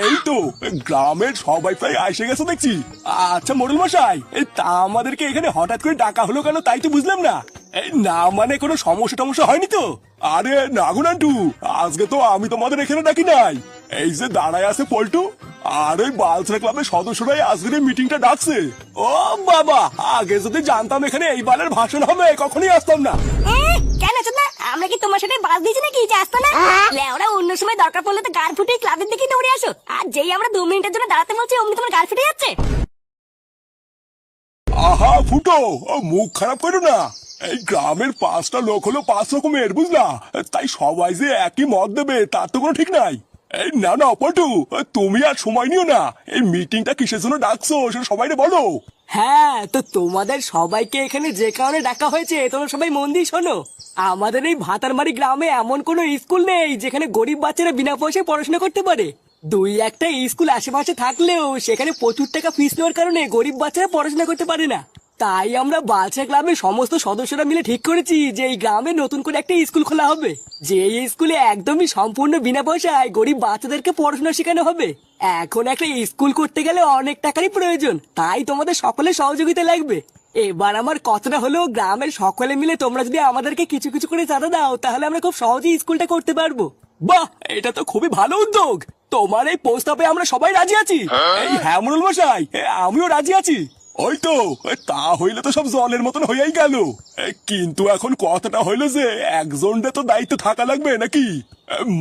এই তো গ্রামের সবাই প্রায় এসে গেছে দেখছি। আচ্ছা মোড়ল মশাই, তা আমাদেরকে এখানে হঠাৎ করে ডাকা হলো কেন তাই তো বুঝলাম না। না মানে কোনো সমস্যা টমস্যা হয়নি তো? আরে না গো নান্টু, আজকে তো আমি তোমাদের এখানে ডাকি নাই। এই যে দাঁড়ায় আছে পল্টু আর ওই বালছড়া ক্লাবের সদস্যরাই আজকের মিটিংটা ডাকছে। ও বাবা, আগে যদি জানতাম এখানে এই বালের ভাষণ হবে কখনই আসতাম না। কেন চোদনা, আমরা কি তোমার সাথে বাস দিয়েছি নাকি যে আসতো না? লেওরা অন্য সময় দরকার পড়লে তো গাড় ফুটে ক্লাবের দিকে দৌড়ে আসো, আর যেই আমরা 2 মিনিটের জন্য দাঁড়াতে বলছি অমনি তোমার গাড় ফুটে যাচ্ছে। আহা ফুটো, মুখ খারাপ করো না। এই গ্রামের 5টা লোক হলো 5 রকমের, বুঝলা? তাই সবাই যে একই মত দেবে তার তো কোনো ঠিক নাই। এই না না পল্টু, তুমি আর সময় নিও না। এই মিটিংটা কিসের জন্য ডাকছো সেটা সবাইকে বলো। হ্যাঁ, তো তোমাদের সবাইকে এখানে যে কারণে ডাকা হয়েছে তোমরা সবাই মন দিয়ে শোনো। আমাদের এই ভাতারমারি গ্রামে এমন কোনো স্কুল নেই যেখানে গরিব বাচ্চারা বিনা পয়সায় পড়াশোনা করতে পারে। 2-1টা স্কুল আশেপাশে থাকলেও সেখানে প্রচুর টাকা ফিস নেওয়ার কারণে গরিব বাচ্চারা পড়াশোনা করতে পারে না। তাই আমরা বালছা ক্লাবের সমস্ত সদস্যরা মিলে ঠিক করেছি যে এই গ্রামে নতুন করে একটা স্কুল খোলা হবে, যে এই স্কুলে একদমই সম্পূর্ণ বিনা পয়সায় গরিব বাচ্চাদেরকে পড়াশোনা শেখানো হবে। এখন একটা স্কুল করতে গেলে অনেক টাকারই প্রয়োজন, তাই তোমাদের সকলের সহযোগিতা লাগবে। এবার আমার কথাটা হলো, গ্রামের সকলে মিলে তোমরা যদি আমাদেরকে কিছু কিছু করে চাঁদা দাও তাহলে আমরা খুব সহজেই স্কুলটা করতে পারবো। বাহ, এটা তো খুবই ভালো উদ্যোগ। তোমার এই প্রস্তাবে আমরা সবাই রাজি আছি। এই হ্যাঁ মোড়ল মশাই, আমিও রাজি আছি। ওই তো, তা হইলে তো সব জলের মতন হইয়াই গেল। কিন্তু এখন কথাটা হইলো যে একজনটা তো দায়িত্ব থাকা লাগবে নাকি?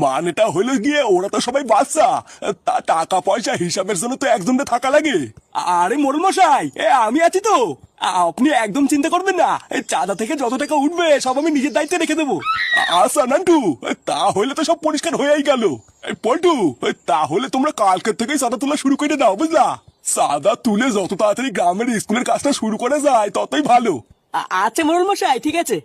মানেটা হইলো গিয়ে ওরা তো সবাই বাচ্চা, তা টাকা পয়সা হিসাবের জন্য তো একজনটা থাকা লাগে। আরে মোড়ল মশাই, আমি আছি তো। আপনি একদম চিন্তা করবেন না, চাঁদা থেকে যত টাকা উঠবে সব আমি নিজের দায়িত্বে রেখে দেবো। আচ্ছা নান্টু, তা হইলে তো সব পরিষ্কার হয়েই গেল। পল্টু, তাহলে তোমরা কালকের থেকেই চাঁদা তোলা শুরু করে দাও, বুঝলা? চাঁদা তুলে যত তাড়াতাড়ি গ্রামের স্কুলের কাজটা শুরু করা যায় ততই ভালো। আচ্ছা মোড়ল মশাই, ঠিক আছে।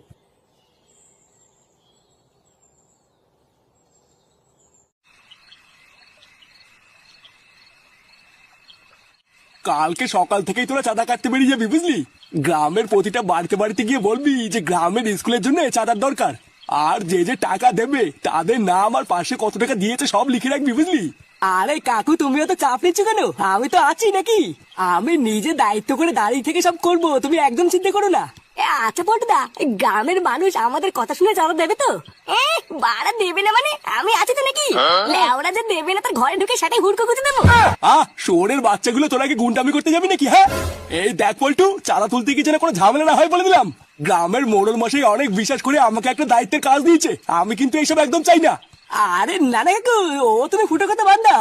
কালকে সকাল থেকেই তোরা চাঁদা কাটতে বেরিয়ে যাবি, বুঝলি? গ্রামের প্রতিটা বাড়িতে বাড়িতে গিয়ে বলবি যে গ্রামের স্কুলের জন্য চাঁদার দরকার। আর যে যে টাকা দেবে তাদের নাম আর পাশে কত টাকা দিয়েছে সব লিখে রাখবি, বুঝলি? আরে কাকু, তুমিও তো চাপ নিচ্ছ কেন? আমি তো আছি নাকি? আমি নিজে দায়িত্ব করে দাঁড়িয়ে থেকে সব করব, তুমি একদম চিন্তা করো না। আচ্ছা পটুদা, গ্রামের মানুষ আমাদের কথা শুনে চাঁদা দেবে তো? বাড়া দেবে না মানে? আমি আছি তো নাকি? লেওরা যে দেবে না তার ঘরে ঢুকে সেটাই হুড়কো গুঁজে দেবো। শোরের বাচ্চাগুলো তোরা কি গুন্ডামি করতে যাবি নাকি? হ্যাঁ, এই দেখ পল্টু, চাঁদা তুলতে কি যেন কোনো ঝামেলা না হয় বলে দিলাম। গ্রামের মোড়ল মশাই অনেক বিশ্বাস করে আমাকে একটা দায়িত্বের কাজ দিয়েছে, আমি কিন্তু এইসব একদম চাই না। আরে না না কাকু, ও তুমি ফুটো কথা বাদ দাও।